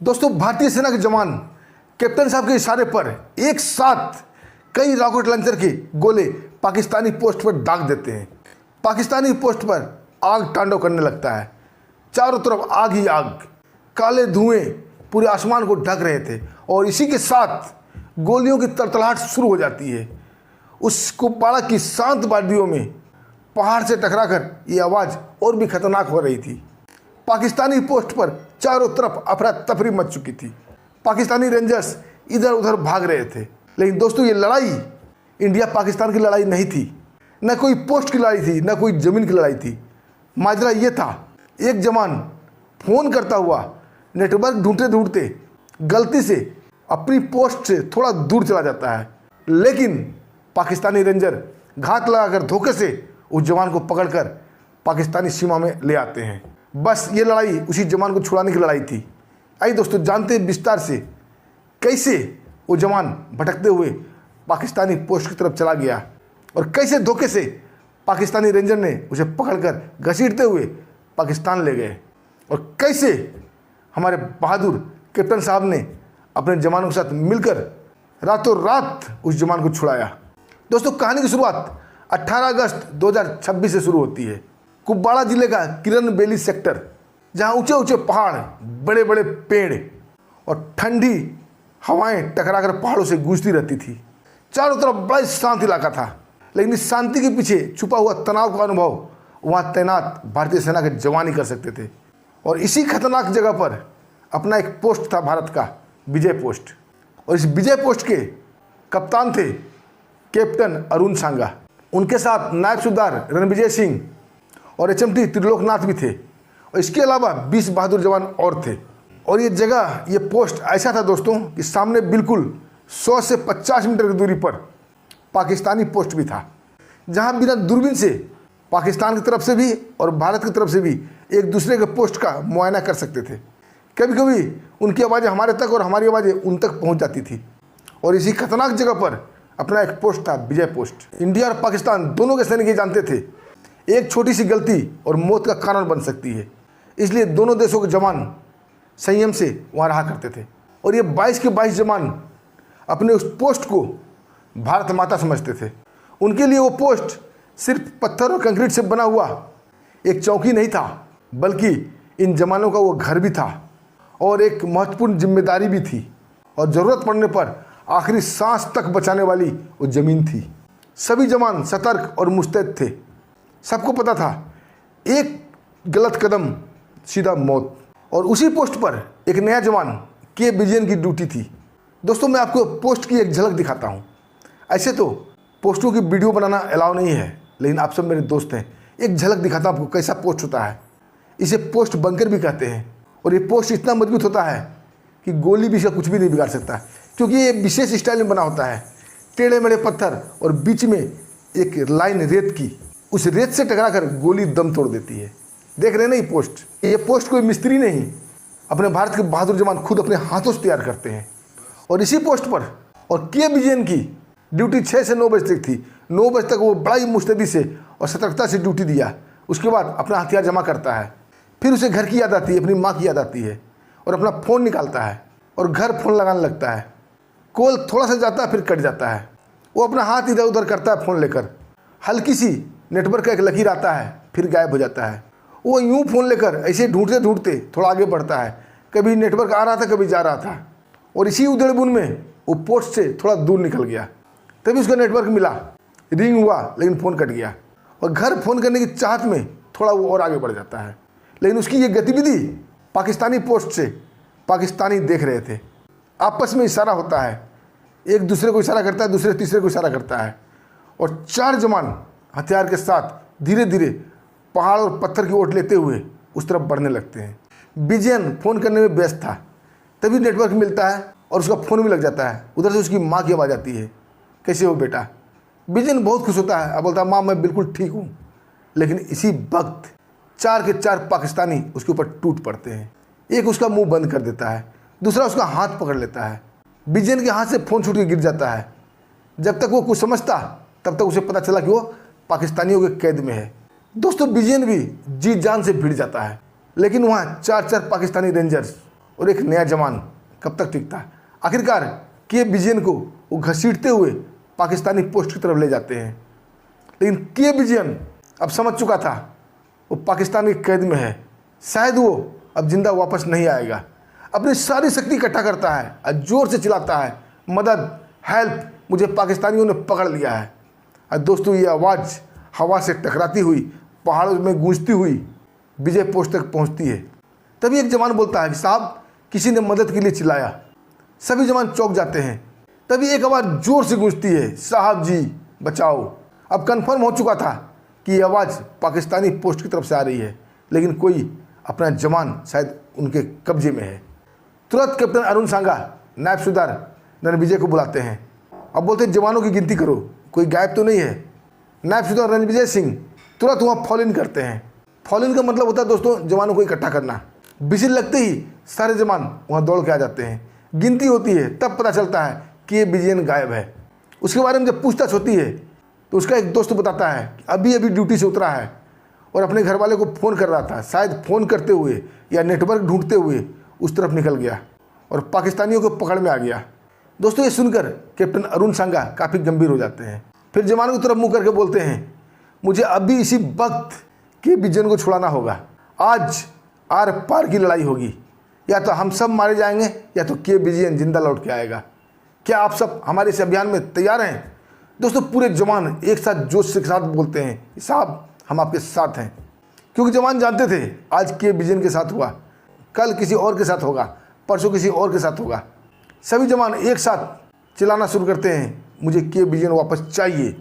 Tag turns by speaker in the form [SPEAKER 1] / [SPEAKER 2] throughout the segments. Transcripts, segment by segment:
[SPEAKER 1] दोस्तों, भारतीय सेना के जवान कैप्टन साहब के इशारे पर एक साथ कई रॉकेट लॉन्चर के गोले पाकिस्तानी पोस्ट पर दाग देते हैं। पाकिस्तानी पोस्ट पर आग तांडव करने लगता है। चारों तरफ आग ही आग, काले धुएं पूरे आसमान को ढक रहे थे और इसी के साथ गोलियों की तड़तड़ाहट शुरू हो जाती है। उस कुप्वाड़ा की शांत वादियों में पहाड़ से टकराकर ये आवाज़ और भी खतरनाक हो रही थी। पाकिस्तानी पोस्ट पर चारों तरफ अफरा तफरी मच चुकी थी। पाकिस्तानी रेंजर्स इधर उधर भाग रहे थे। लेकिन दोस्तों, ये लड़ाई इंडिया पाकिस्तान की लड़ाई नहीं थी, न कोई पोस्ट की लड़ाई थी, न कोई ज़मीन की लड़ाई थी। माजरा ये था, एक जवान फ़ोन करता हुआ नेटवर्क ढूंढते ढूंढते गलती से अपनी पोस्ट से थोड़ा दूर चला जाता है, लेकिन पाकिस्तानी रेंजर घात लगाकर धोखे से उस जवान को पकड़कर पाकिस्तानी सीमा में ले आते हैं। बस ये लड़ाई उसी जवान को छुड़ाने की लड़ाई थी। आइए दोस्तों, जानते हैं विस्तार से कैसे वो जवान भटकते हुए पाकिस्तानी पोस्ट की तरफ चला गया और कैसे धोखे से पाकिस्तानी रेंजर ने उसे पकड़कर घसीटते हुए पाकिस्तान ले गए और कैसे हमारे बहादुर कैप्टन साहब ने अपने जवानों के साथ मिलकर रातों रात उस जवान को छुड़ाया। दोस्तों, कहानी की शुरुआत 18 अगस्त 2026 से शुरू होती है। कुप्वाड़ा जिले का किरण बेली सेक्टर, जहां ऊंचे ऊंचे पहाड़, बड़े बड़े पेड़ और ठंडी हवाएं टकराकर पहाड़ों से गूंजती रहती थी। चारों तरफ बड़ा शांत इलाका था, लेकिन इस शांति के पीछे छुपा हुआ तनाव का अनुभव वहां तैनात भारतीय सेना के जवान ही कर सकते थे। और इसी खतरनाक जगह पर अपना एक पोस्ट था भारत का, विजय पोस्ट। और इस विजय पोस्ट के कप्तान थे कैप्टन अरुण सांगा। उनके साथ नायब सूबेदार रणविजय सिंह और HMT त्रिलोकनाथ भी थे और इसके अलावा 20 बहादुर जवान और थे। और ये जगह, ये पोस्ट ऐसा था दोस्तों कि सामने बिल्कुल 100 से 50 मीटर की दूरी पर पाकिस्तानी पोस्ट भी था, जहां बिना दूरबीन से पाकिस्तान की तरफ से भी और भारत की तरफ से भी एक दूसरे के पोस्ट का मुआयना कर सकते थे। कभी कभी उनकी आवाज़ें हमारे तक और हमारी आवाज़ें उन तक पहुँच जाती थी। और इसी खतरनाक जगह पर अपना एक पोस्ट था, विजय पोस्ट। इंडिया और पाकिस्तान दोनों के सैनिक ये जानते थे एक छोटी सी गलती और मौत का कारण बन सकती है, इसलिए दोनों देशों के जवान संयम से वहाँ रहा करते थे। और ये 22 के 22 जवान अपने उस पोस्ट को भारत माता समझते थे। उनके लिए वो पोस्ट सिर्फ पत्थर और कंक्रीट से बना हुआ एक चौकी नहीं था, बल्कि इन जवानों का वो घर भी था और एक महत्वपूर्ण जिम्मेदारी भी थी। और ज़रूरत पड़ने पर आखिरी सांस तक बचाने वाली वो ज़मीन थी। सभी जवान सतर्क और मुस्तैद थे। सबको पता था एक गलत कदम सीधा मौत। और उसी पोस्ट पर एक नया जवान के विजयन की ड्यूटी थी। दोस्तों, मैं आपको पोस्ट की एक झलक दिखाता हूँ। ऐसे तो पोस्टों की वीडियो बनाना अलाउ नहीं है, लेकिन आप सब मेरे दोस्त हैं, एक झलक दिखाता हूँ आपको कैसा पोस्ट होता है। इसे पोस्ट बंकर भी कहते हैं। और ये पोस्ट इतना मजबूत होता है कि गोली भी इसका कुछ भी नहीं बिगाड़ सकता, क्योंकि ये विशेष स्टाइल में बना होता है। टेढ़े मेढ़े पत्थर और बीच में एक लाइन रेत की, उस रेत से टकराकर गोली दम तोड़ देती है। देख रहे हैं ना ये पोस्ट? ये पोस्ट कोई मिस्त्री नहीं, अपने भारत के बहादुर जवान खुद अपने हाथों से तैयार करते हैं। और इसी पोस्ट पर और के विजयन की ड्यूटी 6 से 9 बजे तक थी। 9 बजे तक वो बड़ा ही मुस्तैदी से और सतर्कता से ड्यूटी दिया। उसके बाद अपना हथियार जमा करता है। फिर उसे घर की याद आती है, अपनी माँ की याद आती है और अपना फ़ोन निकालता है और घर फ़ोन लगाने लगता है। कॉल थोड़ा सा जाता है, फिर कट जाता है। वो अपना हाथ इधर उधर करता है फ़ोन लेकर। हल्की सी नेटवर्क का एक लकीर आता है, फिर गायब हो जाता है। वो यूँ फ़ोन लेकर ऐसे ढूंढते ढूंढते थोड़ा आगे बढ़ता है। कभी नेटवर्क आ रहा था, कभी जा रहा था। और इसी उधेड़बुन में वो पोस्ट से थोड़ा दूर निकल गया। तभी उसका नेटवर्क मिला, रिंग हुआ, लेकिन फ़ोन कट गया। और घर फ़ोन करने की चाहत में थोड़ा वो और आगे बढ़ जाता है। लेकिन उसकी ये गतिविधि पाकिस्तानी पोस्ट से पाकिस्तानी देख रहे थे। आपस में इशारा होता है, एक दूसरे को इशारा करता है, दूसरे तीसरे को इशारा करता है। और 4 जवान हथियार के साथ धीरे धीरे पहाड़ और पत्थर की ओट लेते हुए उस तरफ बढ़ने लगते हैं। विजयन फ़ोन करने में व्यस्त था। तभी नेटवर्क मिलता है और उसका फ़ोन भी लग जाता है। उधर से उसकी माँ की आवाज़ आती है, कैसे हो बेटा? विजयन बहुत खुश होता है। अब बोलता है, माँ मैं बिल्कुल ठीक हूँ। लेकिन इसी वक्त 4 के 4 पाकिस्तानी उसके ऊपर टूट पड़ते हैं। एक उसका मुंह बंद कर देता है, दूसरा उसका हाथ पकड़ लेता है। विजयन के हाथ से फ़ोन छूट के गिर जाता है। जब तक वो कुछ समझता तब तक उसे पता चला कि वो पाकिस्तानियों के कैद में है। दोस्तों, विजयन भी जी जान से भिड़ जाता है। लेकिन वहाँ 4 पाकिस्तानी रेंजर्स और एक नया जवान कब तक टिकता। आखिरकार के विजयन को वो घसीटते हुए पाकिस्तानी पोस्ट की तरफ ले जाते हैं, लेकिन के विजयन अब समझ चुका था वो पाकिस्तान की कैद में है, शायद वो अब जिंदा वापस नहीं आएगा। अपनी सारी शक्ति इकट्ठा करता है और जोर से चिल्लाता है, मदद, हेल्प, मुझे पाकिस्तानियों ने पकड़ लिया है। और दोस्तों ये आवाज़ हवा से टकराती हुई पहाड़ों में गूंजती हुई विजय पोस्ट तक पहुंचती है। तभी एक जवान बोलता है कि साहब किसी ने मदद के लिए चिल्लाया। सभी जवान चौंक जाते हैं। तभी एक आवाज़ जोर से गूंजती है, साहब जी बचाओ। अब कंफर्म हो चुका था कि ये आवाज़ पाकिस्तानी पोस्ट की तरफ से आ रही है, लेकिन कोई अपना जवान शायद उनके कब्जे में है। तुरंत कैप्टन अरुण सांगा नायब सूबेदार रणविजय को बुलाते हैं और बोलते हैं जवानों की गिनती करो, कोई गायब तो नहीं है। नायब सूबेदार रणविजय सिंह तुरंत वहाँ फॉल इन करते हैं। फॉल इन का मतलब होता है दोस्तों जवानों को इकट्ठा करना। विजिल लगते ही सारे जवान वहाँ दौड़ के आ जाते हैं। गिनती होती है, तब पता चलता है कि ये विजयन गायब है। उसके बारे में जब पूछताछ होती है तो उसका एक दोस्त बताता है कि अभी अभी ड्यूटी से उतरा है और अपने घर वाले को फ़ोन कर रहा था, शायद फ़ोन करते हुए या नेटवर्क ढूंढते हुए उस तरफ निकल गया और पाकिस्तानियों को पकड़ में आ गया। दोस्तों ये सुनकर कैप्टन अरुण सांगा काफ़ी गंभीर हो जाते हैं। फिर जवानों की तरफ मुँह करके बोलते हैं, मुझे अभी इसी वक्त के विजयन को छुड़ाना होगा। आज आर पार की लड़ाई होगी, या तो हम सब मारे जाएंगे या तो के विजयन जिंदा लौट के आएगा। क्या आप सब हमारे इस अभियान में तैयार हैं? दोस्तों पूरे जवान एक साथ जोश के साथ बोलते हैं, साहब हम आपके साथ हैं। क्योंकि जवान जानते थे आज के विजयन के साथ हुआ, कल किसी और के साथ होगा, परसों किसी और के साथ होगा। सभी जवान एक साथ चिल्लाना शुरू करते हैं, मुझे के विजयन वापस चाहिए।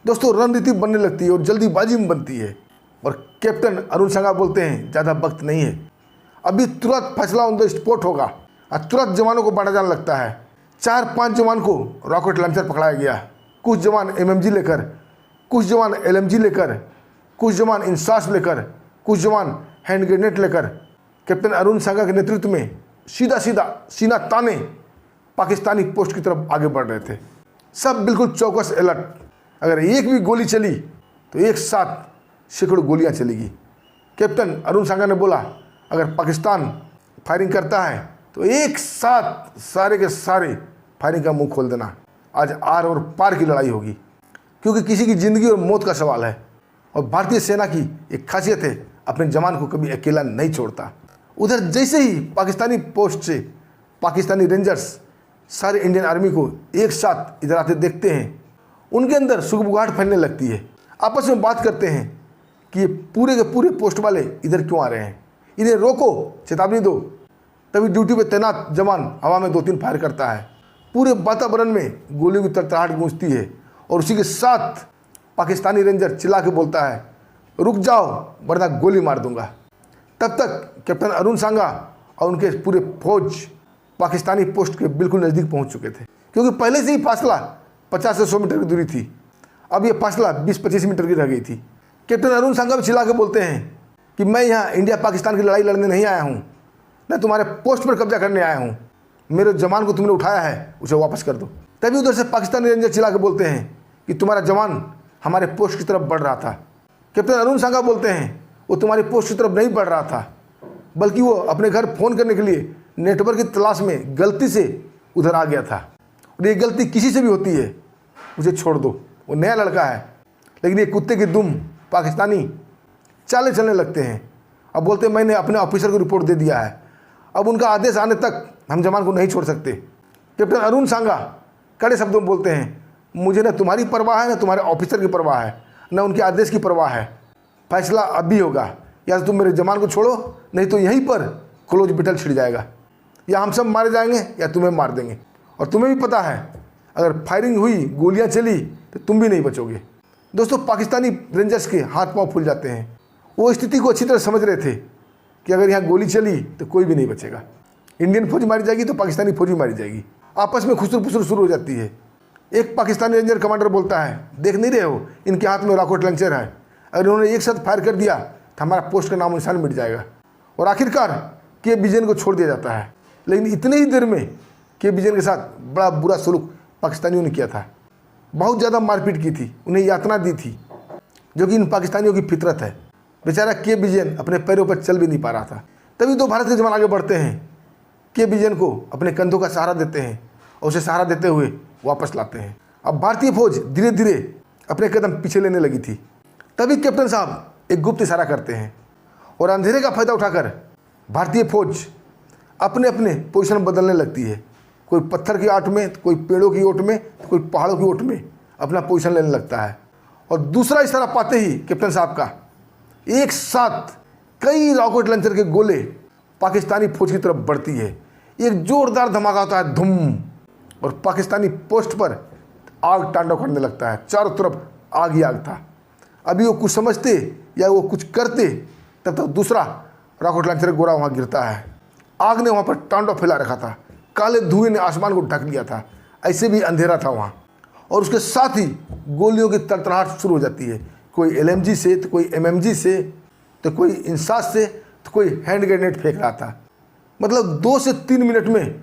[SPEAKER 1] दोस्तों रणनीति बनने लगती है और जल्दीबाजी में बनती है और कैप्टन अरुण सांगा बोलते हैं ज़्यादा वक्त नहीं है, अभी तुरंत फैसला ऑन द स्पॉट होगा। और तुरंत जवानों को बांटा जाने लगता है। 4-5 जवान को रॉकेट लॉन्चर पकड़ाया गया, कुछ जवान MMG लेकर, कुछ जवान LMG लेकर, कुछ जवान इंसास लेकर, कुछ जवान हैंड ग्रेनेड लेकर कैप्टन अरुण सांगा के नेतृत्व में सीधा सीना ताने पाकिस्तानी पोस्ट की तरफ आगे बढ़ रहे थे। सब बिल्कुल चौकस अलर्ट। अगर एक भी गोली चली तो एक साथ सैकड़ों गोलियां चलेगी। कैप्टन अरुण सांगा ने बोला, अगर पाकिस्तान फायरिंग करता है तो एक साथ सारे के सारे फायरिंग का मुंह खोल देना। आज आर और पार की लड़ाई होगी, क्योंकि किसी की ज़िंदगी और मौत का सवाल है। और भारतीय सेना की एक खासियत है, अपने जवान को कभी अकेला नहीं छोड़ता। उधर जैसे ही पाकिस्तानी पोस्ट से पाकिस्तानी रेंजर्स सारे इंडियन आर्मी को एक साथ इधर आते देखते हैं, उनके अंदर सुगबुगाहट फैलने लगती है। आपस में बात करते हैं कि ये पूरे के पूरे पोस्ट वाले इधर क्यों आ रहे हैं, इन्हें रोको, चेतावनी दो। तभी ड्यूटी पे तैनात जवान हवा में 2-3 फायर करता है। पूरे वातावरण में गोलियों की तरतराहट गूंजती है और उसी के साथ पाकिस्तानी रेंजर चिल्ला के बोलता है, रुक जाओ वरना गोली मार दूंगा। तब तक कैप्टन अरुण सांगा और उनके पूरे फौज पाकिस्तानी पोस्ट के बिल्कुल नज़दीक पहुंच चुके थे, क्योंकि पहले से ही फासला 50 से 100 मीटर की दूरी थी। अब ये फासला 20-25 मीटर की रह गई थी। कैप्टन अरुण सांगा भी चिल्ला के बोलते हैं कि मैं यहाँ इंडिया पाकिस्तान की लड़ाई लड़ने नहीं आया हूँ, मैं तुम्हारे पोस्ट पर कब्जा करने आया हूँ। मेरे जवान को तुमने उठाया है, उसे वापस कर दो। तभी उधर से पाकिस्तानी रेंजर चिल्ला के बोलते हैं कि तुम्हारा जवान हमारे पोस्ट की तरफ बढ़ रहा था। कैप्टन अरुण सांगा बोलते हैं वो तुम्हारी पोस्ट की तरफ नहीं बढ़ रहा था, बल्कि वो अपने घर फ़ोन करने के लिए नेटवर्क की तलाश में गलती से उधर आ गया था। और ये गलती किसी से भी होती है, मुझे छोड़ दो, वो नया लड़का है। लेकिन ये कुत्ते की दुम पाकिस्तानी चाले चलने लगते हैं। अब बोलते हैं मैंने अपने ऑफिसर को रिपोर्ट दे दिया है, अब उनका आदेश आने तक हम जवान को नहीं छोड़ सकते। कैप्टन अरुण सांगा कड़े शब्दों में बोलते हैं, मुझे न तुम्हारी परवाह है, न तुम्हारे ऑफिसर की परवाह है, न उनके आदेश की परवाह है। फैसला अभी होगा, या तो तुम मेरे जवान को छोड़ो, नहीं तो यहीं पर क्लोज बैटल छिड़ जाएगा, या हम सब मारे जाएंगे या तुम्हें मार देंगे। और तुम्हें भी पता है अगर फायरिंग हुई, गोलियां चली तो तुम भी नहीं बचोगे। दोस्तों पाकिस्तानी रेंजर्स के हाथ पांव फूल जाते हैं। वो स्थिति को अच्छी तरह समझ रहे थे कि अगर यहाँ गोली चली तो कोई भी नहीं बचेगा, इंडियन फौज मारी जाएगी तो पाकिस्तानी फौज भी मारी जाएगी। आपस में खुसर फुसर शुरू हो जाती है। एक पाकिस्तानी रेंजर कमांडर बोलता है, देख नहीं रहे हो इनके हाथ में रॉकेट लॉन्चर है, अगर इन्होंने एक साथ फायर कर दिया तो हमारा पोस्ट का नाम निशान मिट जाएगा। और आखिरकार के विजयन को छोड़ दिया जाता है। लेकिन इतने ही देर में के विजयन के साथ बड़ा बुरा सलूक पाकिस्तानियों ने किया था। बहुत ज़्यादा मारपीट की थी, उन्हें यातना दी थी, जो कि इन पाकिस्तानियों की फितरत है। बेचारा के विजयन अपने पैरों पर चल भी नहीं पा रहा था। तभी तो भारत के जवान आगे बढ़ते हैं के विजयन को अपने कंधों का सहारा देते हैं और उसे सहारा देते हुए वापस लाते हैं। अब भारतीय फौज धीरे धीरे अपने कदम पीछे लेने लगी थी। तभी कैप्टन साहब एक गुप्त इशारा करते हैं और अंधेरे का फायदा उठाकर भारतीय फौज अपने अपने पोजीशन बदलने लगती है। कोई पत्थर की आट में, कोई पेड़ों की ओट में, तो कोई पहाड़ों की ओट में अपना पोजीशन लेने लगता है। और दूसरा इशारा पाते ही कैप्टन साहब का एक साथ कई रॉकेट लॉन्चर के गोले पाकिस्तानी फौज की तरफ बढ़ती है। एक जोरदार धमाका होता है, धूम, और पाकिस्तानी पोस्ट पर आग तांडव करने लगता है। चारों तरफ आग ही आग था। अभी वो कुछ समझते या वो कुछ करते तब तक दूसरा रॉकेट लॉन्चर गोला वहाँ गिरता है। आग ने वहाँ पर तांडव फैला रखा था। काले धुएं ने आसमान को ढक लिया था। ऐसे भी अंधेरा था वहाँ, और उसके साथ ही गोलियों की तड़तड़ाहट शुरू हो जाती है। कोई LMG से, तो कोई MMG से, तो कोई इंसास से, तो कोई हैंड ग्रेनेड फेंक रहा था। मतलब 2 से 3 मिनट में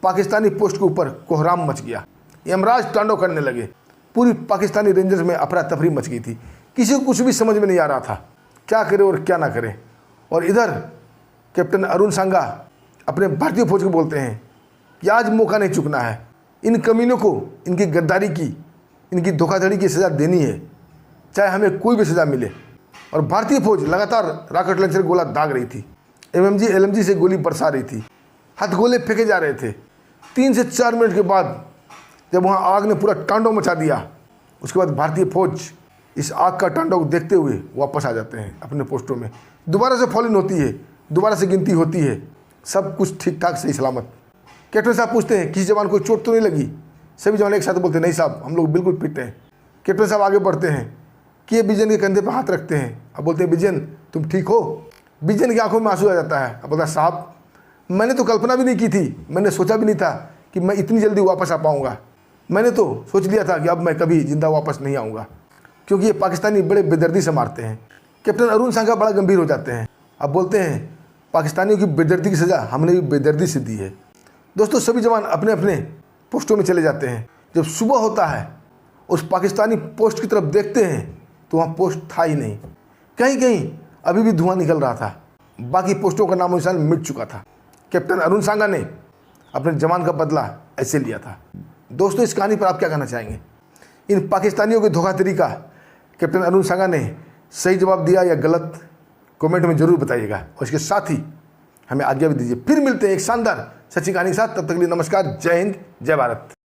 [SPEAKER 1] पाकिस्तानी पोस्ट के ऊपर कोहराम मच गया। यमराज तांडव करने लगे। पूरी पाकिस्तानी रेंजर्स में अफरा तफरी मच गई थी। किसी को कुछ भी समझ में नहीं आ रहा था, क्या करे और क्या ना करे। और इधर कैप्टन अरुण सांगा अपने भारतीय फौज को बोलते हैं कि आज मौका नहीं चूकना है। इन कमीनों को इनकी गद्दारी की, इनकी धोखाधड़ी की सज़ा देनी है, चाहे हमें कोई भी सज़ा मिले। और भारतीय फौज लगातार रॉकेट लॉन्चर गोला दाग रही थी। MMG LMG से गोली बरसा रही थी। हथगोले फेंके जा रहे थे। 3 से 4 मिनट के बाद जब वहाँ आग ने पूरा तांडव मचा दिया, उसके बाद भारतीय फौज इस आग का तांडव देखते हुए वापस आ जाते हैं अपने पोस्टों में। दोबारा से फॉलिंग होती है, दोबारा से गिनती होती है। सब कुछ ठीक ठाक सही सलामत। कैप्टन साहब पूछते हैं किसी जवान को चोट तो नहीं लगी? सभी जवान एक साथ बोलते हैं नहीं साहब, हम लोग बिल्कुल फिट हैं। कैप्टन साहब आगे बढ़ते हैं कि विजयन के कंधे पर हाथ रखते हैं। अब बोलते हैं विजयन तुम ठीक हो? विजयन की आंखों में आंसू आ जाता है। अब बोलता है साहब मैंने तो कल्पना भी नहीं की थी, मैंने सोचा भी नहीं था कि मैं इतनी जल्दी वापस आ पाऊँगा। मैंने तो सोच लिया था कि अब मैं कभी जिंदा वापस नहीं आऊँगा, क्योंकि ये पाकिस्तानी बड़े बेदर्दी से मारते हैं। कैप्टन अरुण सांगा बड़ा गंभीर हो जाते हैं। अब बोलते हैं पाकिस्तानियों की बेदर्दी की सज़ा हमने भी बेदर्दी से दी है। दोस्तों सभी जवान अपने अपने पोस्टों में चले जाते हैं। जब सुबह होता है उस पाकिस्तानी पोस्ट की तरफ देखते हैं तो वहाँ पोस्ट था ही नहीं। कहीं कहीं अभी भी धुआं निकल रहा था। बाकी पोस्टों का नामो निशान मिट चुका था। कैप्टन अरुण सांगा ने अपने जवान का बदला ऐसे लिया था। दोस्तों इस कहानी पर आप क्या कहना चाहेंगे? इन पाकिस्तानियों की धोखाधड़ी का कैप्टन अरुण सांगा ने सही जवाब दिया या गलत? कमेंट में ज़रूर बताइएगा और इसके साथ ही हमें आज्ञा भी दीजिए। फिर मिलते हैं एक शानदार सच्ची कहानी के साथ। तब तक के लिए नमस्कार, जय हिंद, जय भारत।